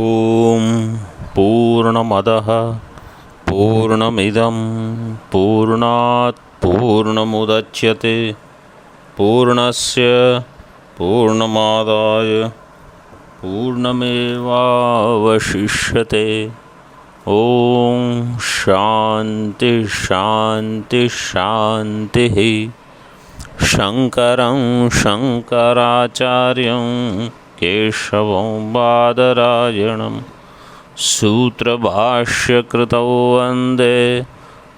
ॐ पूर्णमदः पूर्णमिदं पूर्णात् पूर्णमुदच्यते पूर्णस्य पूर्णमादाय पूर्णमेवावशिष्यते। ॐ शान्ति शान्ति शान्तिः। शङ्करं शङ्कराचार्यं केशवं बादरायणं सूत्रभाष्यकृतौ वन्दे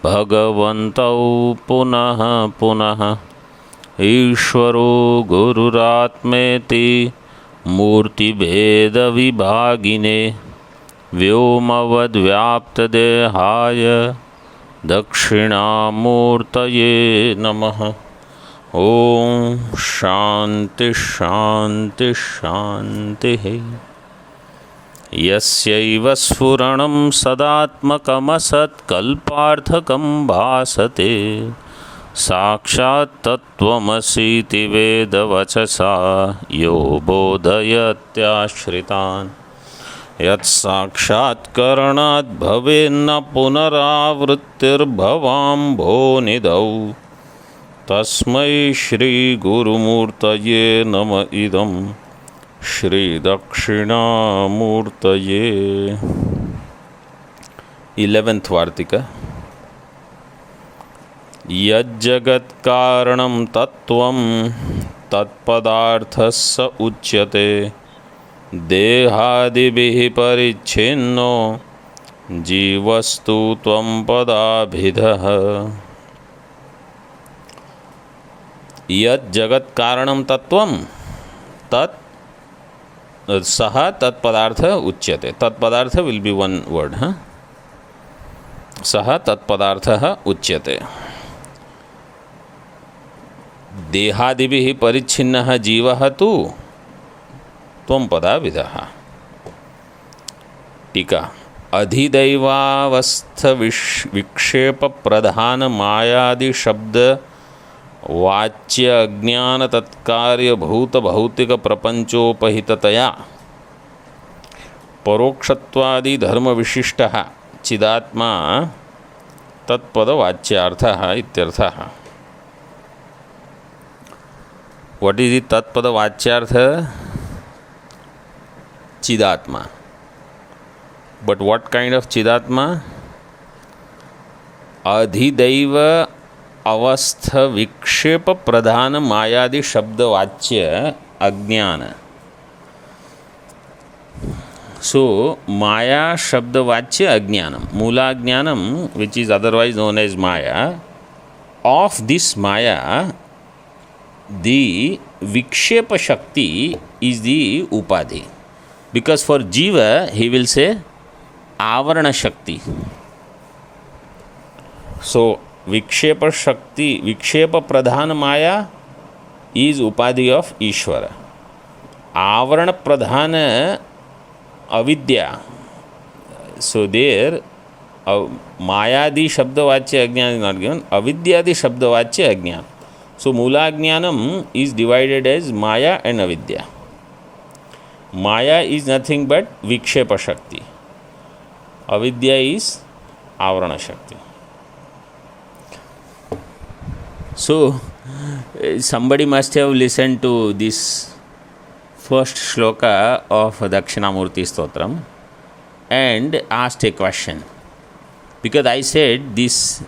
भगवन्तौ पुनः पुनः। ईश्वरो गुरुरात्मेति मूर्तिभेदविभागिने व्योमवद्व्याप्तदेहाय दक्षिणामूर्तये नमः। ॐ शान्ति शान्ति शान्तिः। यस्यैव स्फुरणं सदात्मकमसत्कल्पार्थकं भासते साक्षात् तत्त्वमसीति वेदवचसा यो बोधयत्याश्रितान्। यत्साक्षात्करणात् भवेन्न पुनरावृत्तिर्भवाम्भोनिधौ तस्मै श्रीगुरुमूर्तये नम इदं श्रीदक्षिणामूर्तये। 11th वार्तिक। यज्जगत्कारणं तत्त्वं तत्पदार्थस्स उच्यते देहादिभिः परिच्छिन्नो जीवस्तु त्वं पदाभिधः। यज्जगत्कारणं तत्त्वं तत् सह तत्पदार्थ उच्यते। तत्पदार्थ विल बी वन वर्ड। सह तत्पदार्थः उच्यते। देहादिभिः परिच्छिन्नः जीवः तु त्वं पदाभिधः। टीका। अधिदैवावस्थ विक्षेप प्रधान मायादि शब्द वाच्य अज्ञान तत्कार्य भूत भौतिक प्रपंचोपहिततया परोक्षत्वादि धर्म विशिष्टः चिदात्मा तत्पदवाच्यार्थः इत्यर्थः। व्हाट इज द तत्पदवाच्यार्थ? चिदात्मा। बट व्हाट काइंड ऑफ चिदात्मा? अधिदैव अवस्थ विक्षेप प्रधान मायादि शब्द वाच्य अज्ञान। सो माया शब्द वाच्य अज्ञानम, मूलाज्ञानम which is otherwise known as maya. Of this maya the vikshepa shakti is the upadhi, because for jiva he will say avarana shakti. So विक्षेप शक्ति, विक्षेप प्रधान माया इज उपाधि ऑफ ईश्वर। आवरण प्रधान अविद्या, सो देर मायादि शब्दवाच्य अज्ञान इज नॉट गिवन, अविद्यादि शब्दवाच्य अज्ञान। सो मूलाज्ञानम इज डिवाइडेड एज माया एंड अविद्या। माया इज नथिंग बट विक्षेप शक्ति, अविद्या इज आवरण शक्ति। So, somebody must have listened to this first shloka of Dakshinamurti Stotram and asked a question. Because I said this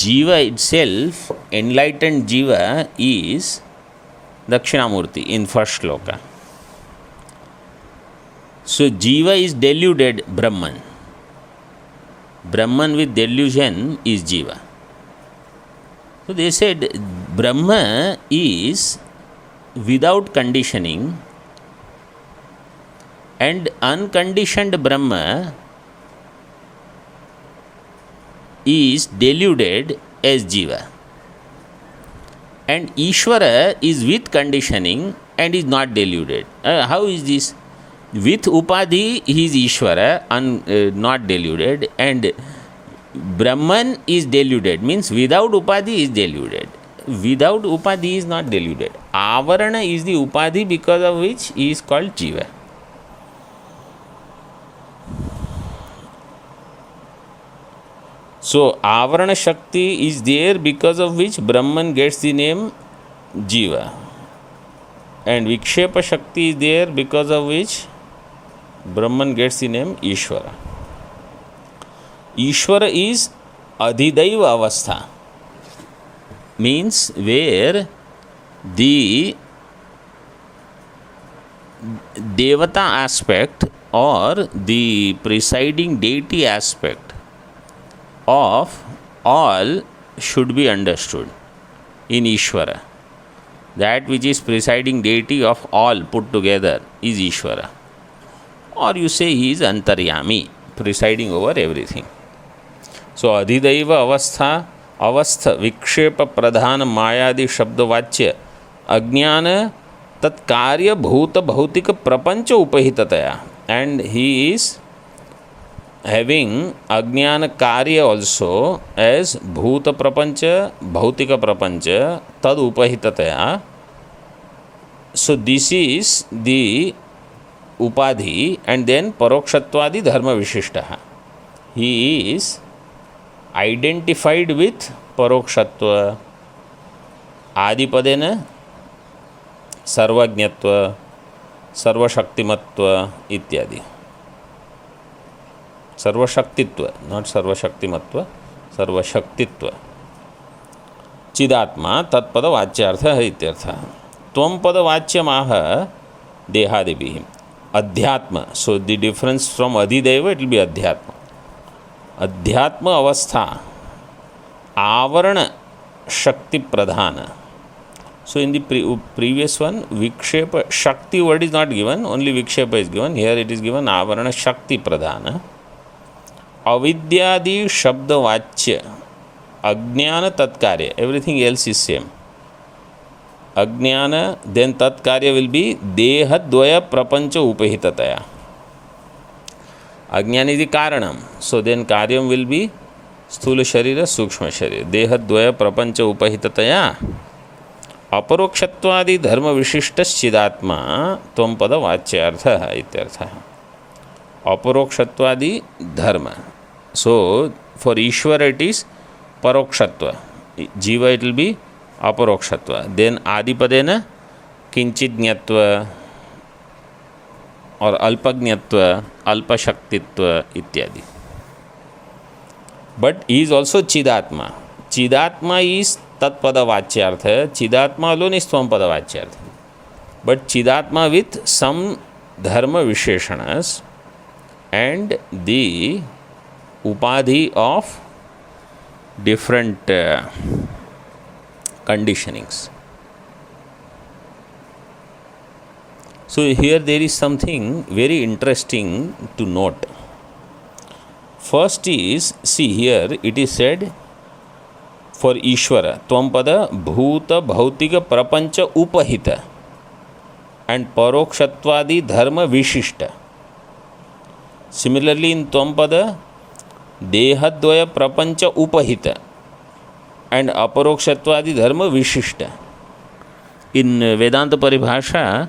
Jiva itself, enlightened Jiva, is Dakshinamurti in first shloka. So, Jiva is deluded Brahman. Brahman with delusion is Jiva. So they said Brahma is without conditioning, and unconditioned Brahma is deluded as Jiva, and Ishvara is with conditioning and is not deluded. How is this? With Upadhi he is Ishvara, not deluded, and Brahman is deluded, means without Upadhi is deluded. Without Upadhi is not deluded. Avarana is the Upadhi because of which he is called Jiva. So Avarana Shakti is there because of which Brahman gets the name Jiva. And Vikshepa Shakti is there because of which Brahman gets the name Ishvara. Ishvara is Adhidaiva Avastha, means where the Devata aspect or the presiding deity aspect of all should be understood in Ishvara. That which is presiding deity of all put together is Ishvara. Or you say he is Antaryami, presiding over everything. So Adhidaiva Avastha, Avastha, Vikshepa Pradhana Mayadi Shabdavachya Ajnana Tat Karya Bhuta Bhautika Prapancha Upahitataya. And he is having Ajnana Karya also as Bhuta Prapancha, Bhautika Prapancha, Tad Upahitataya. So this is the Upadhi, and then Parokshatvadi Dharma Vishishtaha. He is identified with Parokshatva, Adipadena Sarvajñatva, Sarvashaktimatva ityadi. Sarvashaktitva, not Sarvashaktimatva, Sarvashaktitva. Chidatma Tatpada Vachyartha ityartha. Tvam Pada Vachyamaha Dehadibhim. Adhyatma. So the difference from Adhideva, it will be Adhyatma. Adhyatma Avastha, Avarana Shakti Pradhana. So in the previous one, Vikshepa, Shakti word is not given, only Vikshepa is given. Here it is given Avarana Shakti Pradhana. Avidyadi Shabda Vachya, Ajnana Tatkarya. Everything else is same. Ajnana, then Tatkarya will be Dehadvaya Prapancha Upahitataya. Ajnana is the Karanam. So then Karyam will be Sthula Sharira, Sukshma Sharira. Dehadvaya Prapancha Upahitataya. Aparokshatvadi Dharma Vishishtas Chidatma Tvam Pada Vachyartha ityartha. Aparokshatvadi Dharma. So for Ishvara it is Parokshatva. Jiva it will be Aparokshatva. Then Adipadena Kinchidnyatva or Alpajñatva, Alpashaktitva ityadi. But he is also Chidatma. Chidatma is Tatpada Vachyartha. Chidatma alone is Tvam Pada Vachyartha. But Chidatma with some Dharma Visheshanas and the Upadhi of different conditionings. So here there is something very interesting to note. First is, see here it is said for Ishvara, Tvam-pada Bhuta Bhautika Prapancha Upahita and Parokshatvadi Dharma Vishishta. Similarly in Tvam-pada Dehadvaya Prapancha Upahita and Aparokshatvadi Dharma Vishishta. In Vedanta Paribhasha,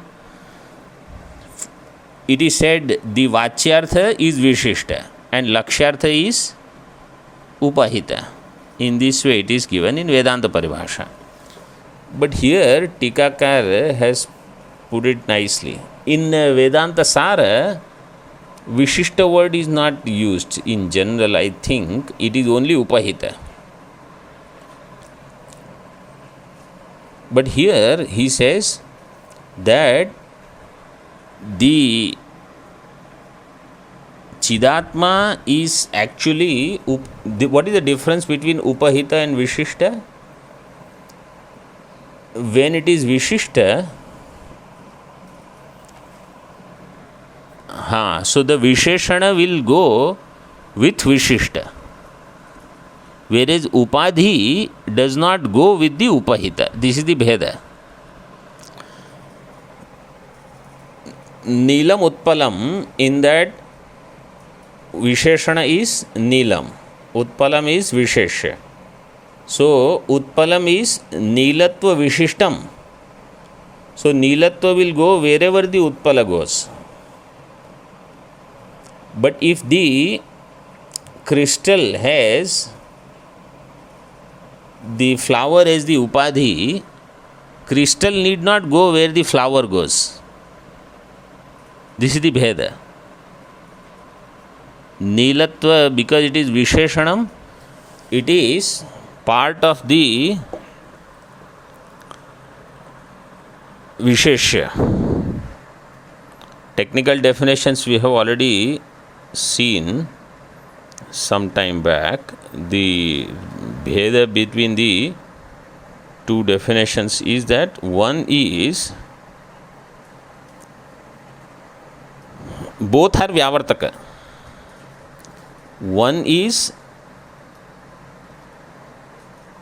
it is said the Vachyartha is Vishishta and Lakshyartha is Upahita. In this way it is given in Vedanta Paribhasha. But here Tikakar has put it nicely. In Vedanta Sara, Vishishta word is not used in general. I think it is only Upahita. But here he says that the Chidatma is actually, what is the difference between Upahita and Vishishta? When it is Vishishta, so the Visheshana will go with Vishishta, whereas Upadhi does not go with the Upahita. This is the Bheda. Neelam Utpalam, in that Visheshana is Neelam, Utpalam is Vishesha. So Utpalam is Neelatva Vishishtam. So Neelatva will go wherever the Utpala goes. But if the crystal has the flower as the upadhi, crystal need not go where the flower goes. This is the bheda. Nilatva, because it is Visheshanam, it is part of the Visheshya. Technical definitions we have already seen some time back. The bheda between the two definitions is that one is both are Vyavartaka. One is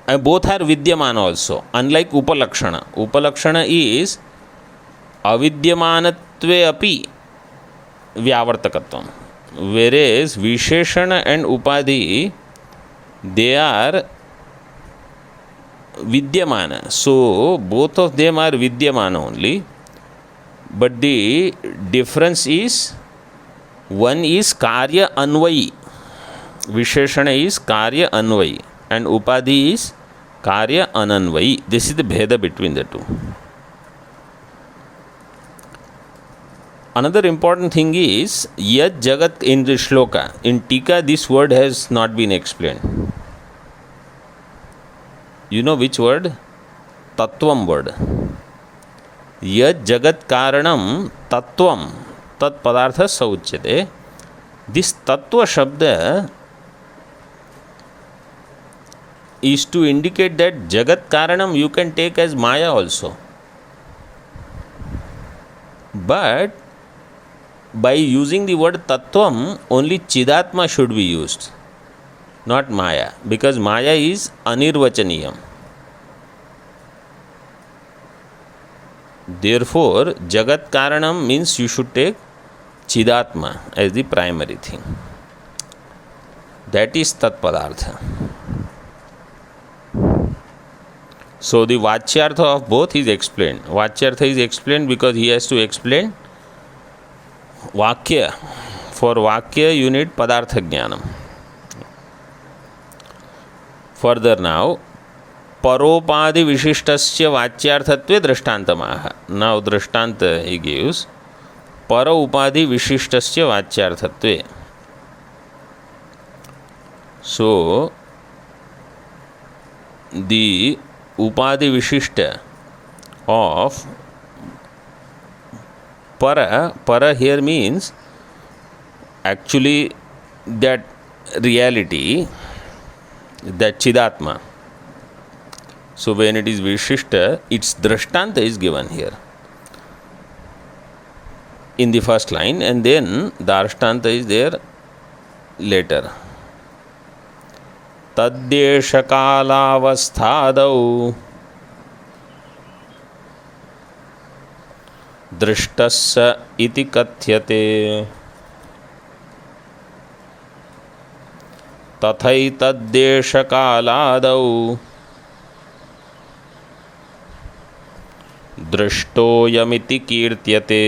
both are Vidyamana also, unlike Upalakshana. Upalakshana is Avidyamanatve api Vyavartakatvam, whereas Visheshana and Upadhi, they are Vidyamana. So both of them are Vidyamana only, but the difference is one is Karya Anvayi. Visheshana is Karya Anvayi and Upadhi is Karya Ananvayi. This is the bheda between the two. Another important thing is Yad Jagat in the shloka. In Tika, this word has not been explained. You know which word? Tattvam word. Yad Jagat Karanam Tattvam Tat Padartha Sauchyate. This Tattva Shabda is to indicate that Jagat Karanam you can take as Maya also. But by using the word Tattvam, only Chidatma should be used, not Maya, because Maya is Anirvachaniyam. Therefore, Jagat Karanam means you should take Chidatma as the primary thing. That is Tat Padartha. So the Vachyartha of both is explained. Vachyartha is explained because he has to explain Vakya. For Vakya you need Padartha Jnanam. Further now, Paropadi Vishishtasya Vachyarthatve Drishtantamaha. Now Drishtanta he gives. Para Upadi Vishishtasya Vachyarthatve. So the Upadi Vishishta of para here means actually that reality, that Chidatma. So when it is Vishishta, its Drishtanta is given here in the first line, and then Darshtanta is there later. Taddeshakalavasthadau दृष्टस्य इति कथ्यते तथैतद्देशकालादौ दृष्टोऽयमिति कीर्त्यते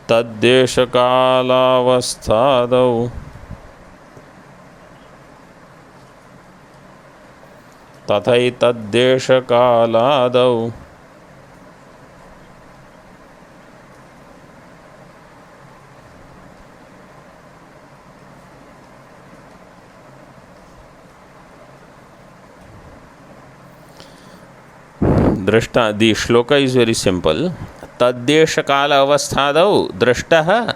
तद्देशकालावस्थादौ तथैतद्देशकालादौ दृष्टा दी shloka is very simple. तद्देशकाल अवस्थादौ दृष्टः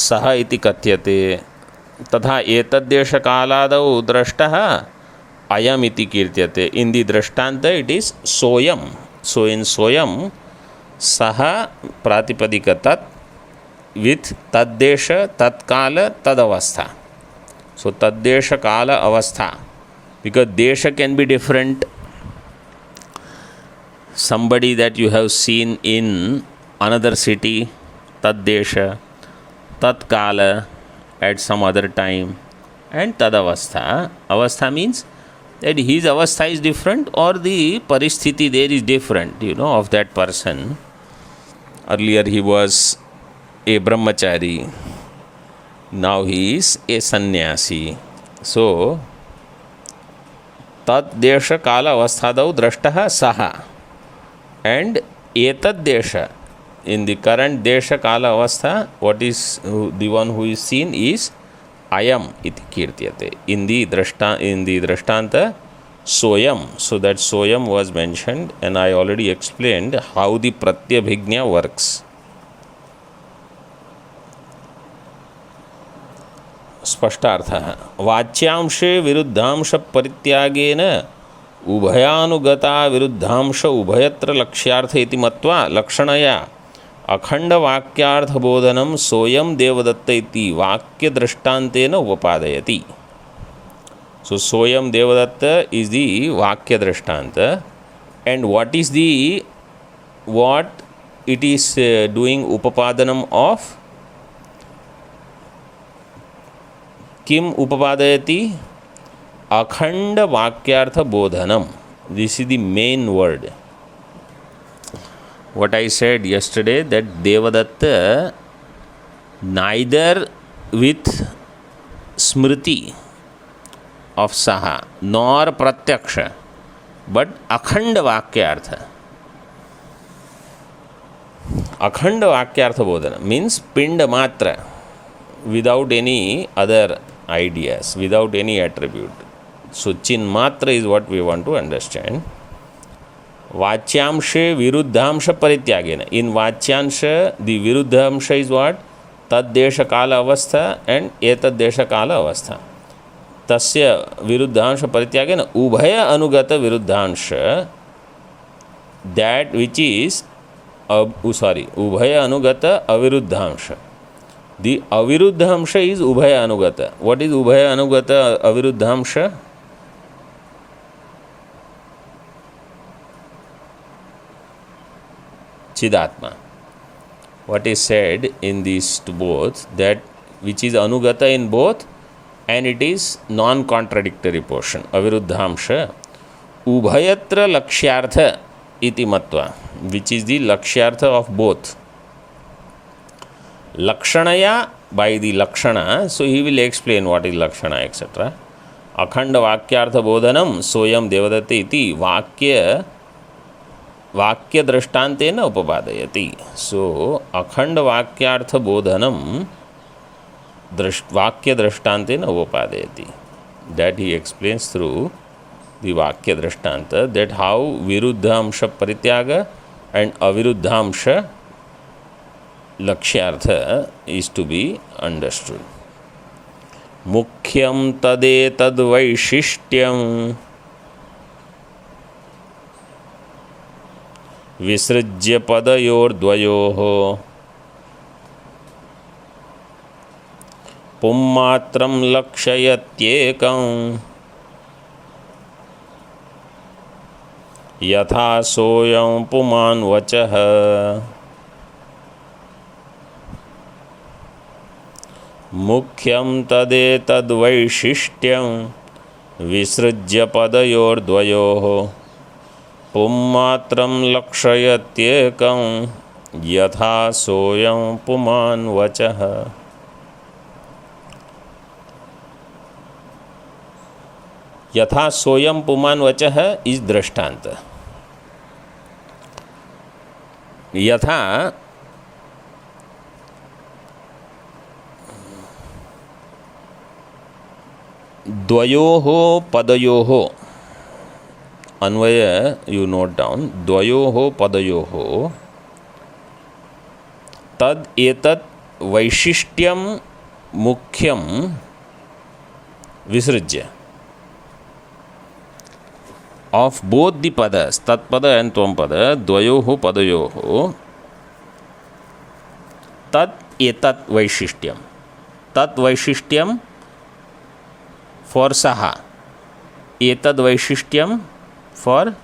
सः इति कथ्यते तथा एतद्देशकालादौ दृष्टः अयम इति कीर्त्यते. इन दी दृष्टांत इट इज सोयम. सो इन सोयम सः प्रातिपदिक तत् विथ तद्देश तत्काल तदवस्था. सो तद्देश काल अवस्था बिकॉज देश can be different. Somebody that you have seen in another city, taddesha, tatkala, at some other time, and tadavastha. Avastha means that his avastha is different or the paristhiti there is different, of that person. Earlier he was a brahmachari Now he is a sannyasi. So, tad desha kala avasthadau drashtah saha. And etad desha, in the current desha kala avastha, what is the one who is seen is ayam iti kirtyate. In the drashtanta, soyam. So that soyam was mentioned, and I already explained how the pratyabhignya works. स्पष्टार्थः वाच्यांशे विरुद्धांश परित्यागेन उभयानुगता विरुद्धांश उभयत्र लक्ष्यार्थ इति मत्वा लक्षणया अखंड वाक्यार्थ बोधनम सोयम देवदत्त इति वाक्य दृष्टान्तेन उपपादयति. So soyam devadatta is the vakya drishtanta, and what is the what it is doing upapadanam of? Kim upapadayati? Akhanda vakyartha bodhanam. This is the main word. What I said yesterday, that Devadatta neither with smriti of saha nor pratyaksha but akhanda vakyartha. Akhanda vakyartha bodhana means pinda matra, without any other ideas, without any attribute. So chin matra is what we want to understand. Vachyamshe viruddhamsha parityagena. In vachyansha, the viruddhamsha is what? Tad desha kala avastha and etad desha kala avastha. Tasya viruddhamsha parityagena ubhaya anugata viruddhamsha, that which is ubhaya anugata aviruddhamsha. The aviruddhamsha is ubhaya anugata. What is ubhaya anugata aviruddhamsha? Chidatma. What is said in these two both, that which is anugata in both, and it is non-contradictory portion. Aviruddhamsha ubhayatra lakshyartha iti matva, which is the lakshyartha of both. Lakshanaya, by the lakshana, so he will explain what is lakshana, etc. Akhanda vakyartha bodhanam soyam devadatta iti vakya दृष्टान्तेन उपपादयति. So akhanda vakyartha bodhanam vakya drishtantena upapadayati. That he explains through the vakya drishtanta, that how viruddhamsha parityaga and aviruddhamsha lakshyartha is to be understood. Mukhyam tadetad vaishishyam visrujya padayordvayoho पुम्मात्रं लक्षयत्येकं यथा सोऽयं पुमान् वचः मुख्यं तदेतद्वैशिष्ट्यं विसृज्य पदयोर्द्वयोः पुम्मात्रं लक्षयत्येकं यथा सोऽयं पुमान् वचः. यथा सोयम पुमान वचः इज दृष्टांत. यथा द्वयोः पदयोः अन्वय, यू नोट डाउन, द्वयोः पदयोः तद एतत् वैशिष्ट्यं मुख्यं विसृज्य. Of both the padas, tatpada and tvam-pada, dvayoho padayoho, tat etat vaishishyam. Tat vaishishyam for saha, etad vaishishyam for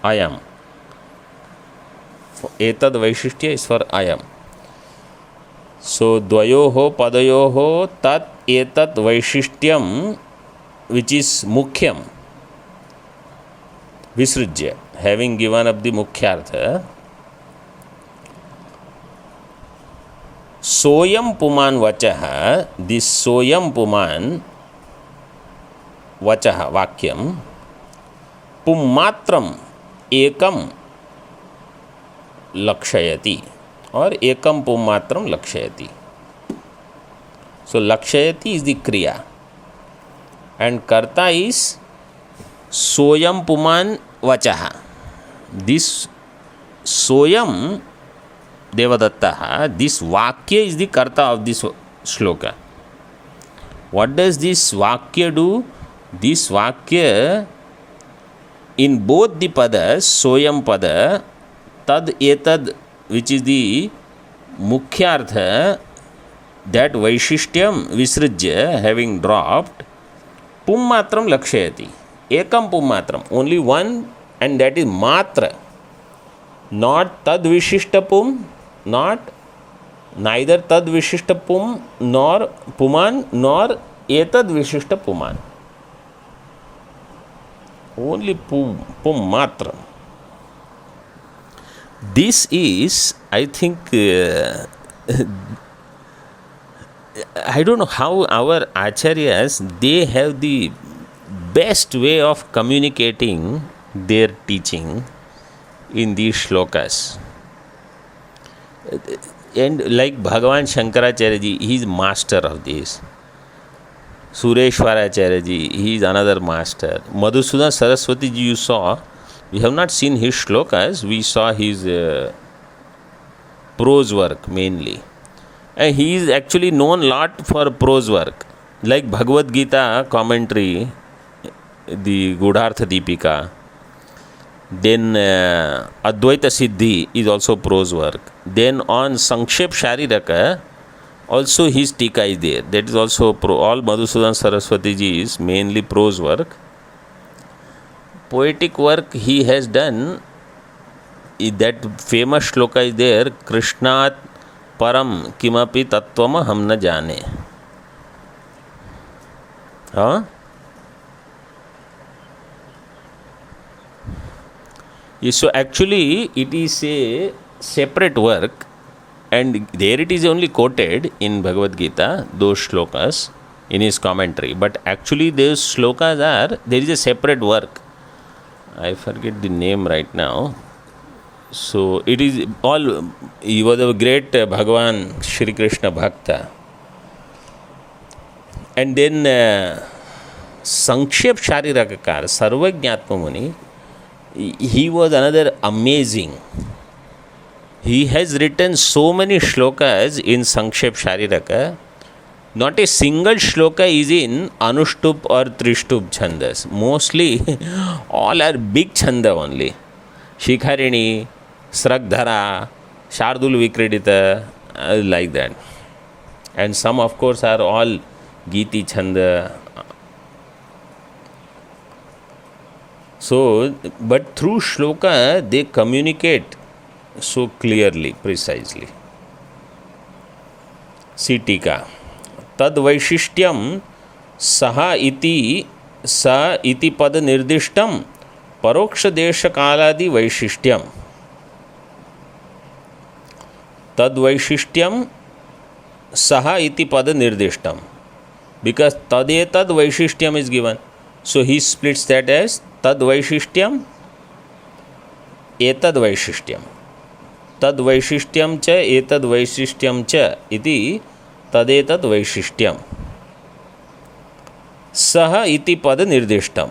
ayam. Etad vaishishya is for ayam. So dvayoho padayoho tat etat vaishishyam, which is mukhyam, visrujya, having given up the mukhyartha, Soyam पुमान वचः, this Soyam पुमान वचः वाक्यम पुमात्रम एकम लक्षयति, और एकम पुमात्रम लक्षयति. So lakshayati is the kriya and karta is soyam puman vachaha. This soyam devadattaha, this vakya is the karta of this shloka. What does this vakya do? This vakya in both the padas, soyam pada, tad etad, which is the mukhyartha, that vaishishtyam visrujya, having dropped, pum matram lakshayati, ekam pum matram, only one, and that is matra, not tad vishishta pum, not neither tad vishishta pum nor puman nor etad vishishta puman, only pum matram. This is, I think, I don't know how our acharyas, they have the best way of communicating their teaching in these shlokas. And like Bhagavan Shankaracharya ji, he is master of this. Sureshwaracharya ji, he is another master. Madhusudan Saraswati ji, you saw, we have not seen his shlokas, we saw his prose work mainly. And he is actually known a lot for prose work, like Bhagavad Gita commentary, the Gudhartha Deepika. Then Advaita Siddhi is also prose work. Then on Sankshep Shariraka, also his tika is there. That is also all Madhusudan Saraswati ji is mainly prose work. Poetic work he has done, that famous shloka is there, Krishnat परम किमपि तत्वम हम न जाने. हाँ, so actually it is a separate work, and there it is only quoted in Bhagavad Gita, those shlokas in his commentary, but actually those shlokas are, there is a separate work, I forget the name right now. So it is all, he was a great Bhagavan Shri Krishna Bhakta. And then Sankshep Sharirakakar, Sarvajñatma Muni, he was another amazing. He has written so many shlokas in Sankshep Shariraka. Not a single shloka is in Anushtup or Trishtub Chandas. Mostly all are big chanda only. Shikharini, Sragdhara, Shardul Vikredita, like that. And some of course are all Giti Chanda. So, but through shloka they communicate so clearly, precisely. See Tika. Tad Vaishishtyam Saha iti Sa iti Pad Nirdishtam Paroksha Desha Kaladi Vaishishtyam. Tad Vaishishtyam Saha iti Pad Nirdishtam. Because Tadetad Vaishishtyam is given. So he splits that as Tad Vaishishtyam Etad Vaishishtyam. Tad Vaishishtyam cha Etad Vaishishtyam cha iti Tadetad Vaishishtyam. Saha iti Pad Nirdishtam.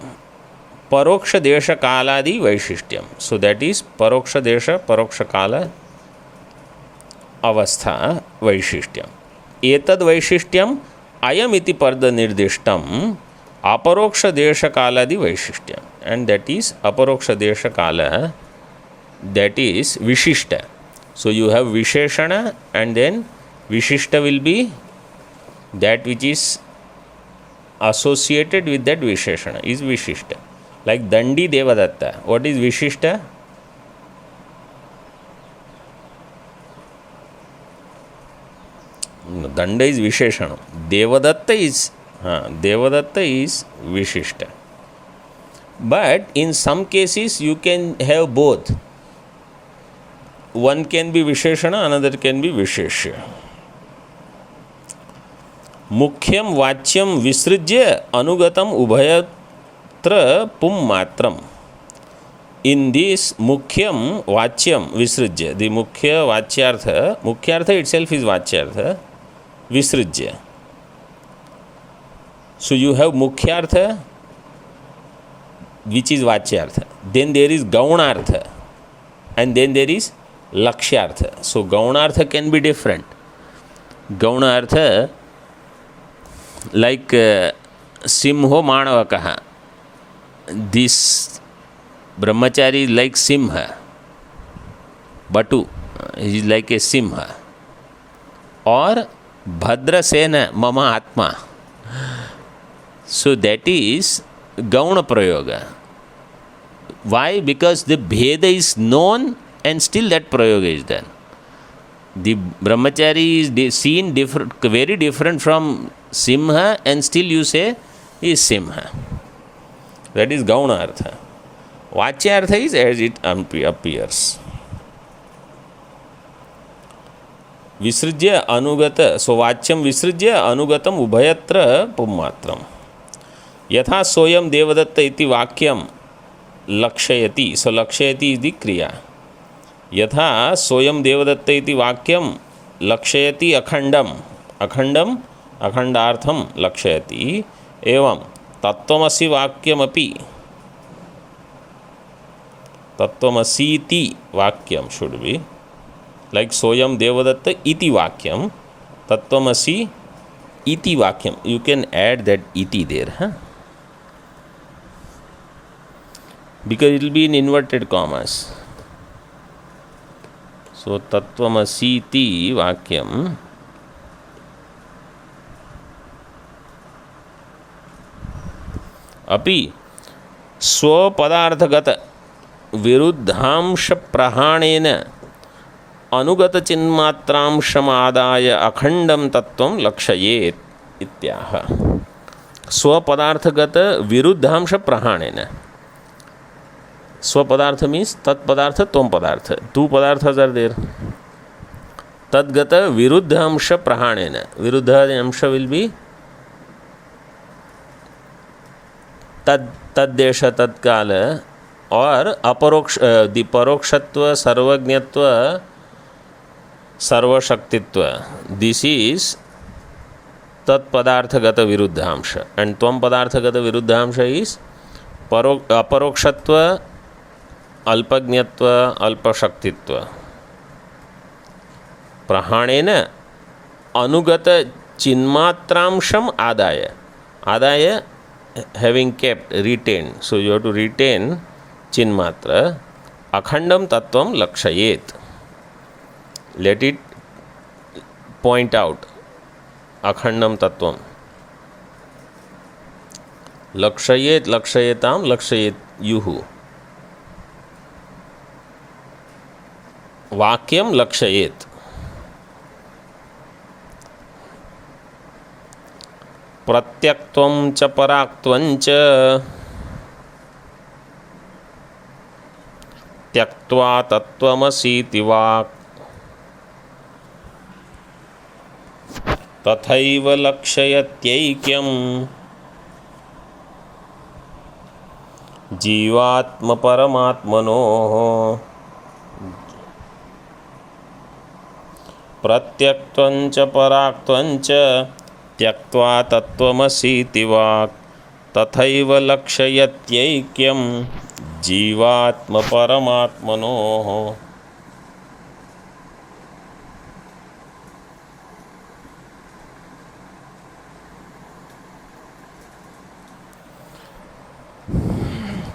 Paroksha Desha Kaladi Vaishishtyam. So that is Paroksha Desha, Paroksha Kala Avastha Vaishishtyam. Etad Vaishishtyam Ayam iti Pada Nirdishtam Aparoksha Desha Kaladi Vaishishtyam. And that is Aparoksha Desha Kala, that is Vishishta. So you have Visheshana, and then Vishishta will be that which is associated with that Visheshana, is Vishishta. Like Dandi Devadatta. What is Vishishta? No, Danda is Visheshana. Devadatta is Vishishta. But in some cases you can have both. One can be Visheshana, another can be Visheshya. मुख्यम वाच्यम विसृज्य अनुगतम उभयत्र पुम मात्रम. In this मुख्यम वाच्यम विसृज्य, the मुख्य वाच्यार्थ itself is वाच्यार्थ, विसृज्य. So you have mukhyartha, which is vacyartha. Then there is gaunartha, and then there is lakshyartha. So gaunartha can be different. Gaunartha, like simho manavakaha. This brahmachari is like simha. Batu, he is like a simha. Or bhadrasena mama atma. So that is gauna prayoga. Why? Because the bheda is known and still that prayoga is done. The brahmachari is seen different, very different from simha, and still you say is simha. That is gauna artha. Vachya artha is as it appears. Visrijya anugata. So vachyam visrijya anugatam ubhayatra pummatram. यथा सोयम देवदत्त इति वाक्यम लक्षयति. सो लक्षयति इति क्रिया. यथा सोयम देवदत्त इति वाक्यम लक्षयति अखंडम. अखंडम अखंडार्थम लक्षयति. एवं तत्त्वमसि वाक्यमपि. तत्त्वमसीति वाक्यम शुड बी लाइक सोयम देवदत्त इति वाक्यम. तत्त्वमसि इति वाक्यम. यू कैन ऐड दैट इति there, huh? Because it will be in inverted commas. So tattvamasi vakyam api स्वपदार्थगत विरुद्धांश प्रहाणेन अनुगत चिन्मात्रांशमादाय अखंडम तत्वं लक्षयेत् इत्याह. स्वपदार्थगत विरुद्धांश प्रहाणेन. स्वपदार्थ means तत्पदार्थ त्वम पदार्थ. Two padarthas are there. तद्गत विरुद्ध अंश प्रहाणेन. विरुद्ध अंश will be तद्देश तत्काल और अपरोक्ष the परोक्षत्व सर्वज्ञत्व सर्वशक्तित्व. This is तत्पदार्थगत विरुद्धांश, and त्वम पदार्थगत विरुद्धांश is अपरोक्षत्व अल्पज्ञत्व अल्पशक्तित्व. प्रहाणेन अनुगत चिन्मात्रांशम आदाय. आदाय having kept, retained. So you have to retain चिन्मात्र. अखंडम तत्वम लक्षयेत. Let it point out. अखंडम तत्वम लक्षयेत. लक्षयेताम लक्षयेत युहु. वाक्यम लक्षयेत. प्रत्यक्त्वं च पराक्त्वं च त्यक्त्वा तत्त्वमसीति वाक्. तथैव लक्षयत्यैक्यं जीवात्मपरमात्मनोः. प्रत्यक्त्वं च पराक्त्वं च त्यक्त्वा तत्त्वमसीति वाक्. तथैव लक्षयत्यैक्यं जीवात्मपरमात्मनोः.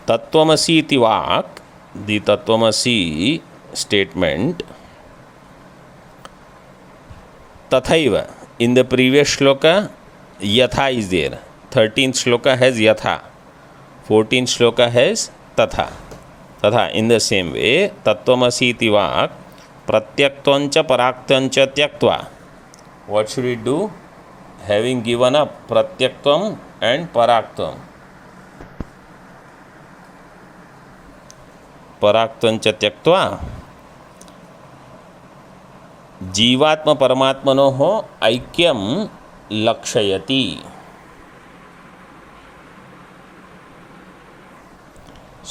तत्त्वमसीति वाक्, the तत्त्वमसी statement. Tathaiva. In the previous shloka, yatha is there. 13th shloka has yatha. 14th shloka has tatha. Tatha. In the same way, tattvamasi iti vak, pratyaktvancha paraktvancha tyaktva. What should we do? Having given up pratyaktvam and paraktvam. Paraktvancha tyaktva. जीवात्म परमात्मनो हो ऐक्यम लक्षयति.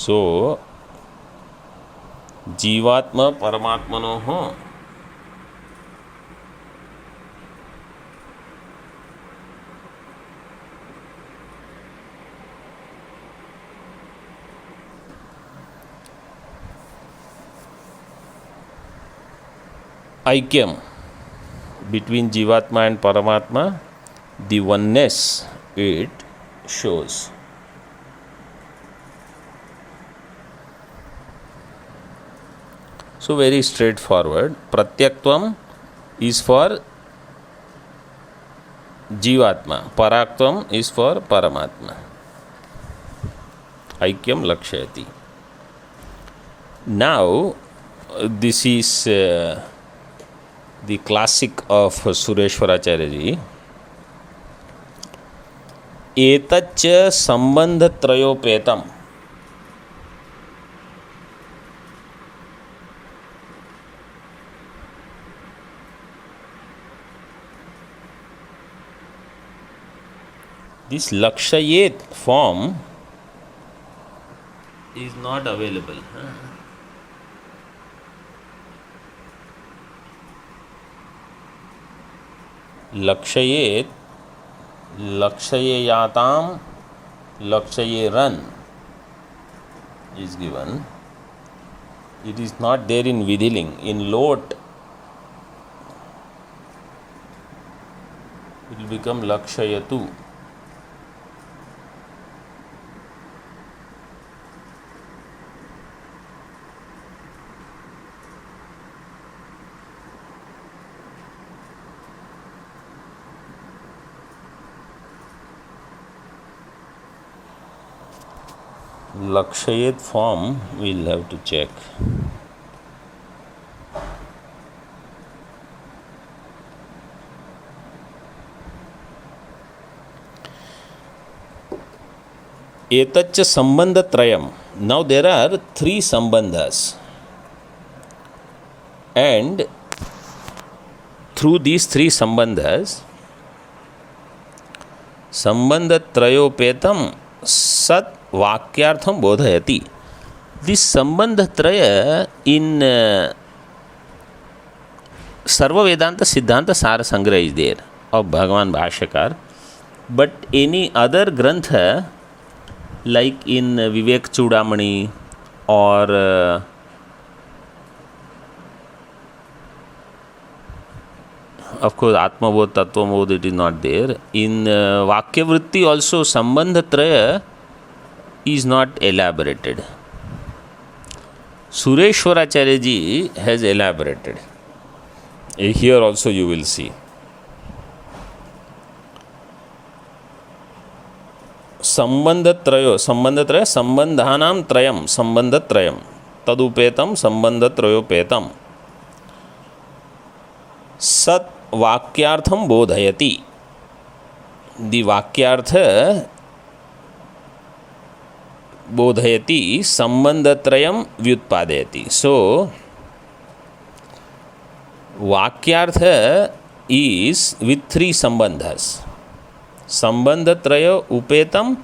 सो जीवात्मा परमात्मनोः ऐक्यम, between Jivatma and Paramatma, the oneness it shows. So very straightforward. Pratyaktvam is for Jivatma, Paraktvam is for Paramatma. Aikyam lakshayati. Now this is the classic of Sureshwaracharya ji. एतच्च संबंधत्रयोपेतम. This lakshayet form is not available. Lakshayet, lakshayeyatam, lakshayeran is given. It is not there in Vidiling. In Lot, it will become lakshayatu. Lakshayet form we will have to check. Etaccha sambandhatrayam. Now there are three sambandhas, and through these three sambandhas, sambandhatrayopetam sat वाक्यार्थम बोधयति. This संबंध त्रय इन सर्व वेदांत सिद्धांत सार संग्रह is there of भगवान भाष्यकार, but any other ग्रंथ like in विवेक चूड़ामणि और of course Atmabodh, Tattvamodh, it is not there. In Vakyavritti also Sambandha Traya is not elaborated. Sureshwaracharya ji has elaborated. Here also you will see. Sambandhatrayo, sambandhanam trayam, sambandhatrayam, tadupetam, sambandhatrayopetam. Sat vakyartham bodhayati. The vakyartha bodhayati sambandhatrayam vyutpadayati. So vakyartha is with three sambandhas. Sambandhatraya upetam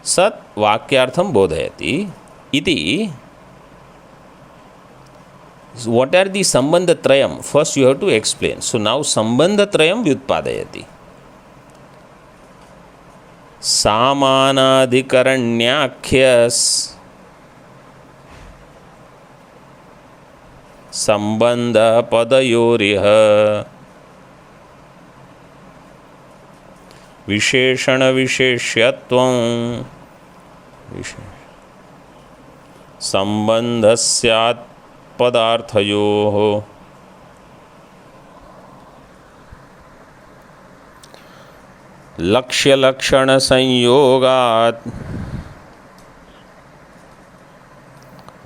sat vakyartham bodhayati iti. What are the sambandhatrayam? First you have to explain. So now sambandhatrayam vyutpadayati. Samanadhikaranyakyas sambandha padayoriha visheshana visheshyatvam sambandhasyat पदार्थयोः लक्ष्य लक्षण संयोगात्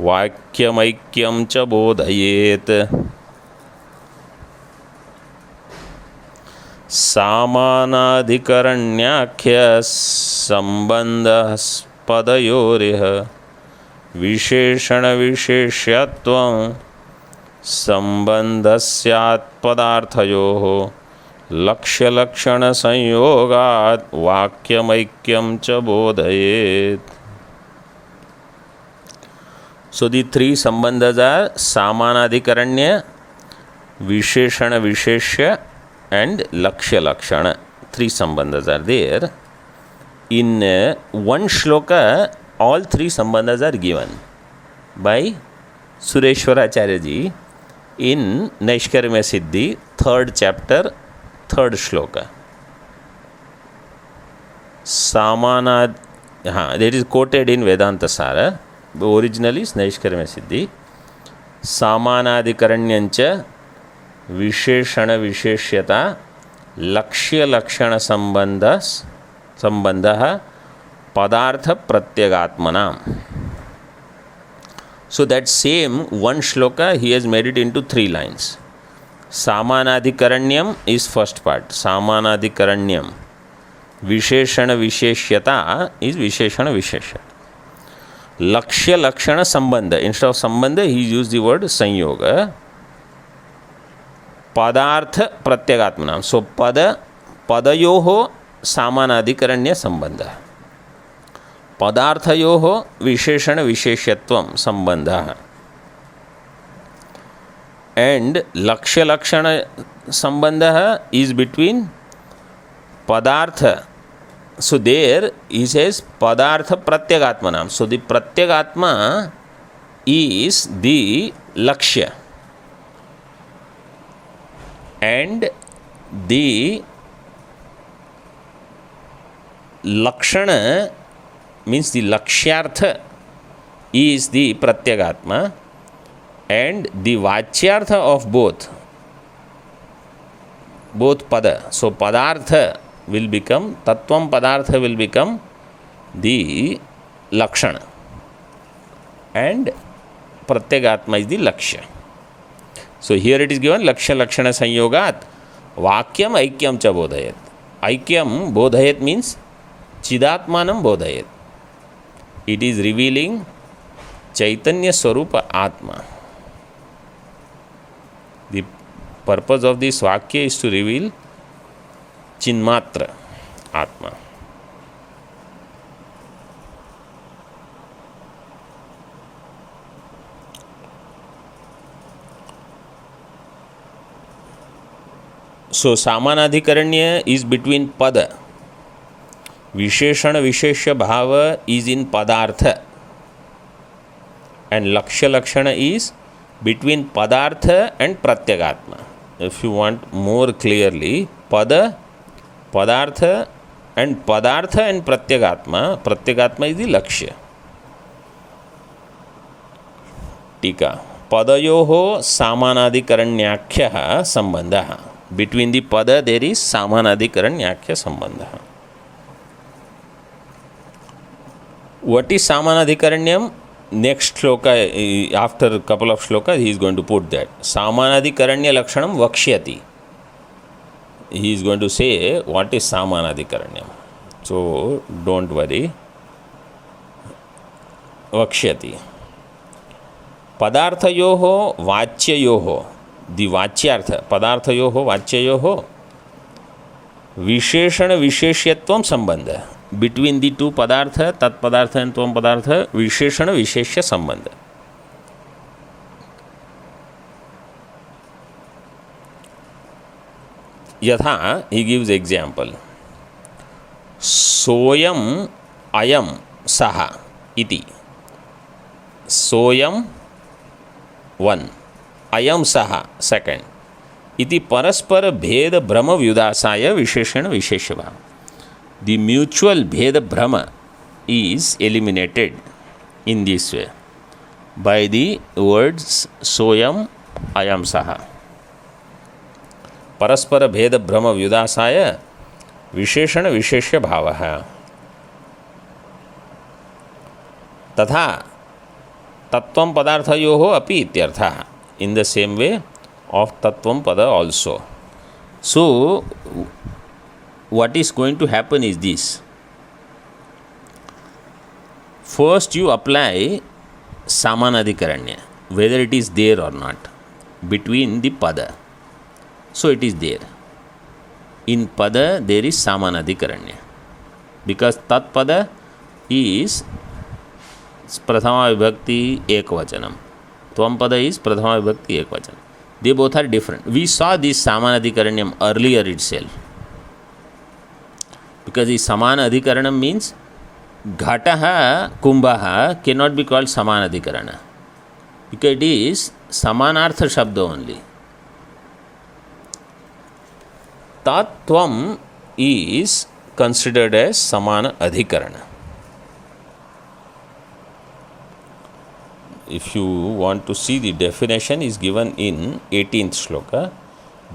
वाक्यमैक्यं च बोधयेत् सामानाधिकरण्याख्य संबंधः पदयोरिह विशेषण विशेष्यत्वं संबंधस्यात् पदार्थयोः लक्ष्यलक्षणसंयोगात् वाक्यमैक्यं च बोधयेत्. So the three sambandhas are Samanadhikaranya, Visheshana Visheshya and Lakshya Lakshana. Three sambandhas are there. In one shloka, all three sambandhas are given by Sureshwaracharya ji in Naishkarmya Siddhi, 3rd chapter, 3rd shloka. Samanad, that is quoted in Vedanta Sara. Originally is Naishkarmya Siddhi. Samanadhikaranyamcha Visheshana Visheshyata Lakshya Lakshana Sambandha Padartha Pratyagatmanam. So that same one shloka he has made it into 3 lines. Samanadhikaranyam is first part. Samanadhikaranyam. Visheshana Visheshyata is Visheshana Visheshyata. Lakshya Lakshana Sambandha. Instead of Sambandha, he used the word Sanyoga. Padartha Pratyagatmanam. So Padayoho Samanadhikaranya Sambandha. Padarthayoho Visheshana Visheshyatvam Sambandha. And Lakshya Lakshana Sambandha is between Padartha. So there he says Padartha Pratyagatmanam. So the Pratyagatma is the Lakshya. And the Lakshana means the Lakshyartha is the Pratyagatma. And the Vachyartha of both pada. So Padartha will become, Tattvam Padartha will become the Lakshana. And Pratyagatma is the Lakshya. So here it is given Lakshya Lakshana Sanyogat Vakyam Aikyam cha Bodhayat. Aikyam Bodhayat means Chidatmanam Bodhayat. It is revealing Chaitanya Swarupa Atma. The purpose of this Vakya is to reveal Chinmatra Atma. So Samanadhikaranya is between Pada. Visheshana Visheshya Bhava is in Padartha. And Lakshya Lakshana is between Padartha and Pratyagatma. If you want more clearly, Pada, Padartha and Pratyagatma. Pratyagatma is the Lakshya. Tika. Padayoho Samanadhikaranyakya Sambandha. Between the Pada there is Samanadhikaranyakya Sambandha. What is Samanadhikaranyam? Next shloka, after a couple of shlokas, he is going to put that. Samanadhikaranya Lakshanam Vakshyati. He is going to say what is Samanadhikaranyam. So don't worry. Vakshyati. Padarthayoho Vachyayoho. The Vachyartha. Padarthayoho Vachyayoho. Visheshana Visheshyatvam Sambandha. Between the two Padartha, Tat Padartha and Tvam Padartha, Visheshana Visheshya Sambandha. Yatha, he gives example. Soyam ayam saha iti. Soyam 1. Ayam saha 2nd. Iti paraspara bheda brahma vyudasaya visheshana visheshya bhava. The mutual bheda brahma is eliminated in this way by the words soyam ayam saha. Paraspara bheda brahma vyudasaya visheshana visheshya bhavaha. Tatha tattvam padarthayoho api ityartha. In the same way of tattvam pada also. So what is going to happen is this. First you apply Samanadhikaranya, whether it is there or not, between the pada. So it is there. in pada there is samanadhikaranya, because tat pada is prathama vibhakti ekvachanam, tvam pada is prathama vibhakti ekvachanam. They both are different. We saw this samanadhikaranyam earlier itself, because this samanadhikaranam means ghataha kumbhaha cannot be called samanadhikarana, because it is samanartha shabda only. Tattvam is considered as samana adhikarana. If you want to see the definition, is given in 18th shloka.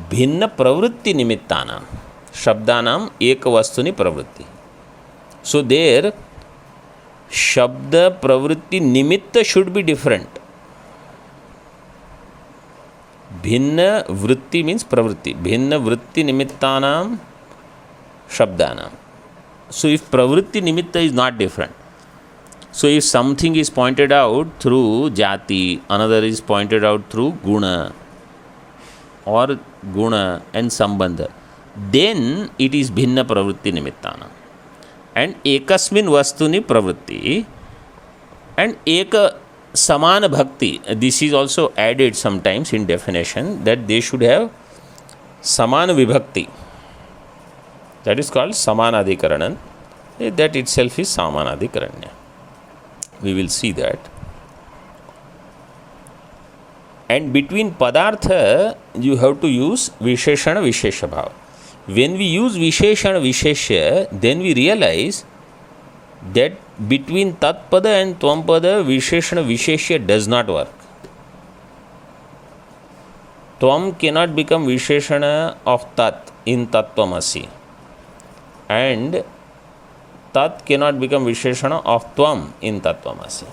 Bhinna pravritti nimittanam shabdanam ekavastuni pravritti. So there shabda pravritti nimitta should be different. Bhinna vritti means pravritti. Bhinna vritti nimittanam shabdanam. So if pravritti nimitta is not different, so if something is pointed out through jati, another is pointed out through guna or guna and sambandha, then it is bhinna pravritti nimittanam. And ekasmin vastuni pravritti and eka samana bhakti. This is also added sometimes in definition, that they should have samana vibhakti. That is called samanadhikaranan. That itself is samanadhikaranya. We will see that. And between padartha, you have to use visheshana vishesha bhava. When we use visheshana vishesha, then we realize that between tat pada and tvam pada, visheshana vishesha does not work. Tvam cannot become visheshana of tat in tattvamasi, and tat cannot become visheshana of tvam in tattvamasi.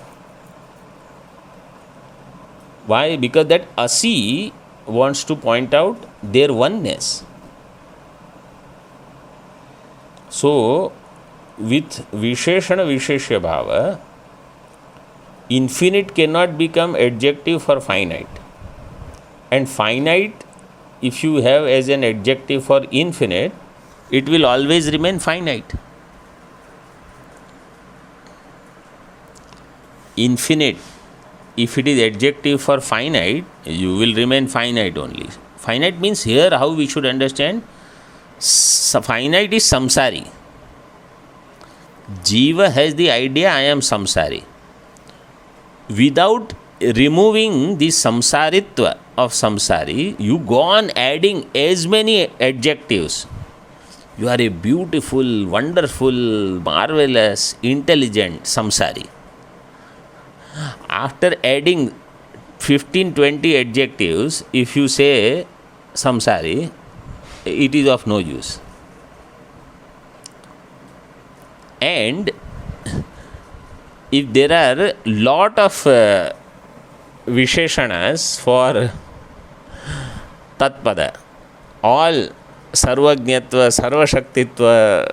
Why? Because that asi wants to point out their oneness. So with visheshana visheshya bhava, infinite cannot become adjective for finite, and finite, if you have as an adjective for infinite, it will always remain finite. Infinite, if it is adjective for finite, you will remain finite only. Finite means here how we should understand, finite is samsari. Jiva has the idea I am samsari. Without removing the samsaritva of samsari, you go on adding as many adjectives. You are a beautiful, wonderful, marvelous, intelligent samsari. After adding 15-20 adjectives, if you say samsari, it is of no use. And if there are lot of visheshanas for tatpada, all sarvajñatva, sarvashaktitva,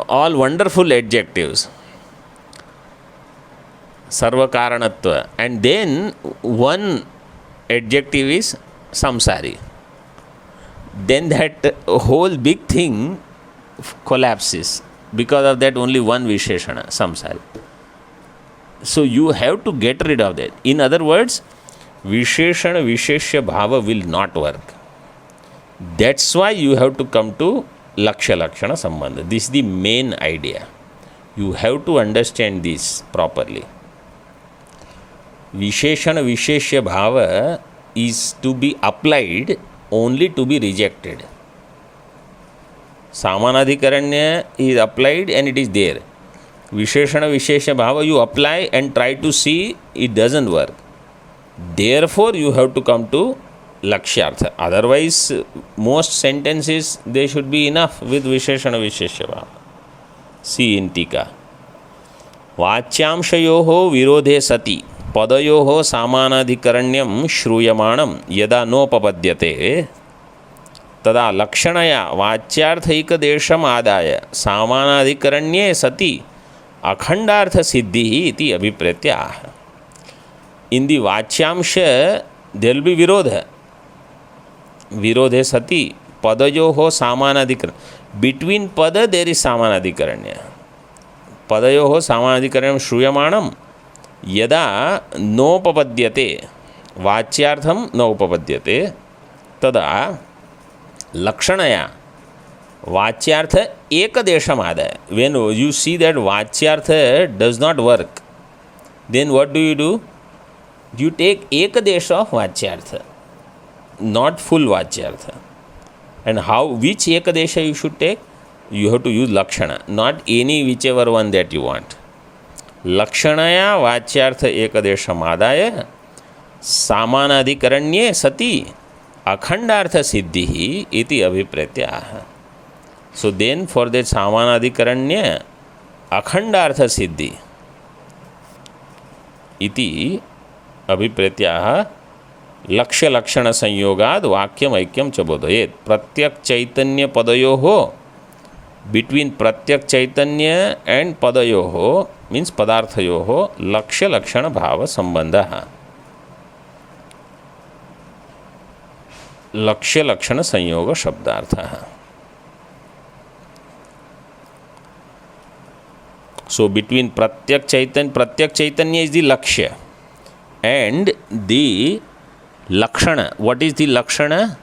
all wonderful adjectives, sarvakaranatva, and then one adjective is samsari, then that whole big thing collapses. Because of that, only one visheshana, samsari. So you have to get rid of that. In other words, visheshana visheshya bhava will not work. That's why you have to come to lakshya lakshana sambandha. This is the main idea. You have to understand this properly. Visheshana visheshya bhava is to be applied, only to be rejected. Samanadhikaranya is applied and it is there. Visheshana visheshya bhava you apply and try to see, it doesn't work. Therefore you have to come to lakshyartha. Otherwise most sentences, they should be enough with visheshana visheshya bhava. See in tika. Vachyamshayoho virodhe sati padayoho samanadhikaranyam shruyamanam yada nopapadyate तदा लक्षणया वाच्यार्थैक देशम आदाय सामानाधिकरण्ये सति अखंडार्थ सिद्धि इति अभिप्रेत्याह. In the vachyamsha there will be virodha. विरोधे सति पदयोः सामानाधिकरण, between पद there is सामानाधिकरण्य, पदयोः सामानाधिकरणं श्रूयमाणं यदा नोपपद्यते, वाच्यार्थं न उपपद्यते, तदा लक्षणया वाच्यार्थ एकदेशमादाय. When you see that वाच्यार्थ does not work, then what do? You take ekadesha of vacyartha, not full vacyartha. And how, which ekadesha you should take? You have to use lakshana, not any whichever one that you want. Lakshanaya vacyartha ekadesha madaya samanadhikaranye sati akhandartha siddhi iti abhipratyaha. So then for that samanadhikaranye akhandartha siddhi iti अभिप्रेत्याः लक्ष्य लक्षण संयोगाद वाक्यम ऐक्यम च बोधयेत्. प्रत्यक चैतन्य पदयोः, between प्रत्यक Chaitanya and पदयोः means पदार्थयोः लक्ष्य लक्षण भाव संबंधः, लक्ष्य लक्षण संयोग शब्दार्थः. सो बिट्वीन प्रत्यक चैतन्य इज द लक्ष्य and the lakshana. What is the lakshana?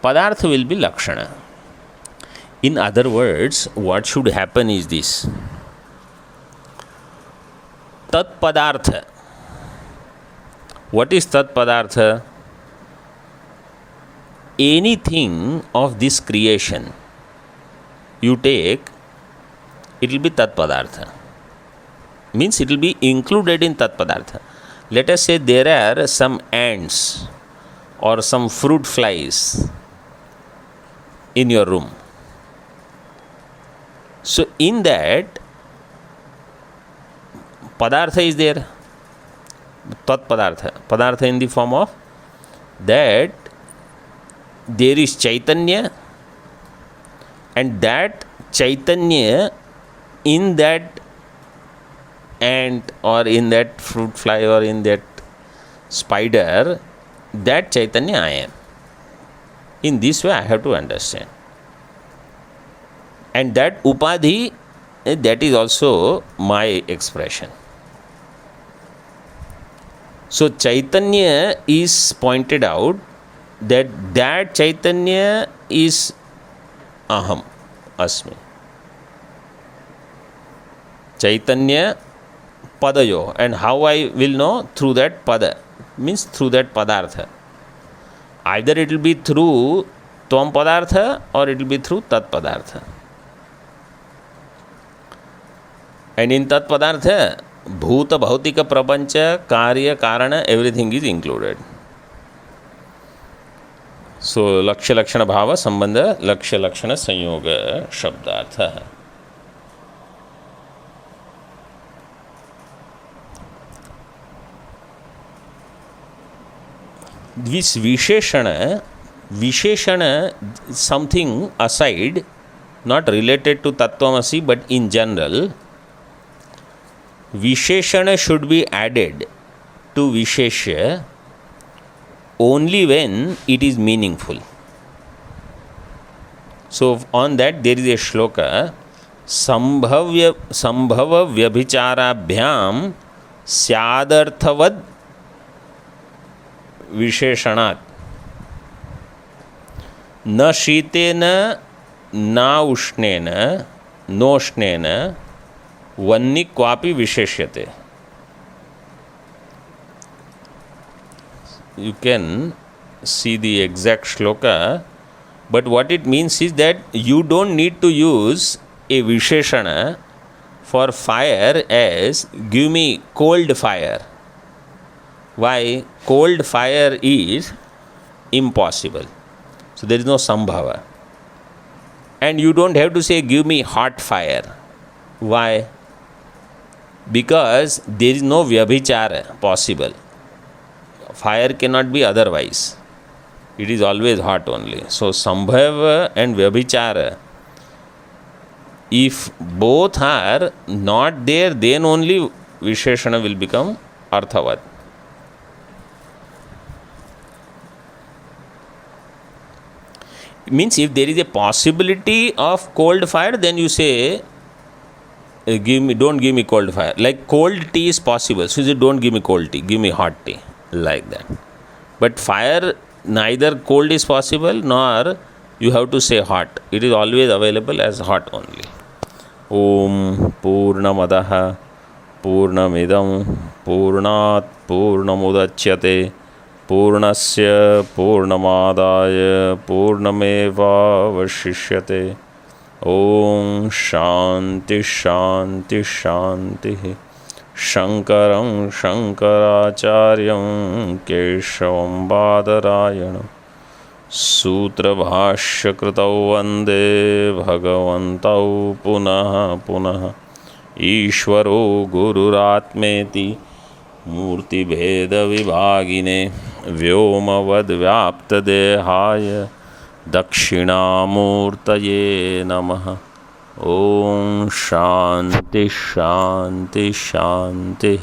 Padartha will be lakshana. In other words, what should happen is this: tat padartha. What is tat padartha? Anything of this creation you take, it will be tat padartha. Means it will be included in tat padartha. Let us say there are some ants or some fruit flies in your room. So in that, padartha is there, tat padartha in the form of that there is chaitanya, and that chaitanya in that ant or in that fruit fly or in that spider, that chaitanya I am. In this way I have to understand. And that upadhi, that is also my expression. So chaitanya is pointed out, that chaitanya is aham, asmi. Chaitanya padayo. And how I will know? Through that pada, means through that padartha. Either it will be through tvam padartha or it will be through tat padartha. And in tat padartha, bhuta bhautika prapancha, karya karana, everything is included. So lakshya lakshana bhava sambandha lakshya lakshana sanyoga shabdartha. This visheshana something aside, not related to Tattvamasi, but in general, visheshana should be added to visheshya only when it is meaningful. So on that there is a shloka, sambhava vyabhicharabhyam syadarthavad विशेषणात् न शीतेन न उष्णेन नोष्णेन वन्नि क्वापि विशेष्यते. You can see the exact shloka, but what it means is that you don't need to use a visheshana for fire as give me cold fire. Why? Cold fire is impossible. So there is no sambhava. And you don't have to say give me hot fire. Why? Because there is no vyabhichara possible. Fire cannot be otherwise. It is always hot only. So sambhava and vyabhichara, if both are not there, then only visheshana will become arthavat. Means if there is a possibility of cold fire, then you say don't give me cold fire. Like cold tea is possible, so you say don't give me cold tea, give me hot tea, like that. But fire, neither cold is possible nor you have to say hot. It is always available as hot only. Om Purnamadah Purnamidam Purnat Purnamudachyate Purnasya Purnamadaya Purnamevavashishyate. Om Shanti Shanti Shanti. Shankaram Shankaracharyam Keshavam Badarayanam Sutrabhashyakritau Vande Bhagavantau Punaha Punaha Ishvaro Gururatmeti Murtibheda Vibhagine Vyomavad Vyaptadehaya Dakshinamurtaye Namaha. Om Shanti Shanti Shanti.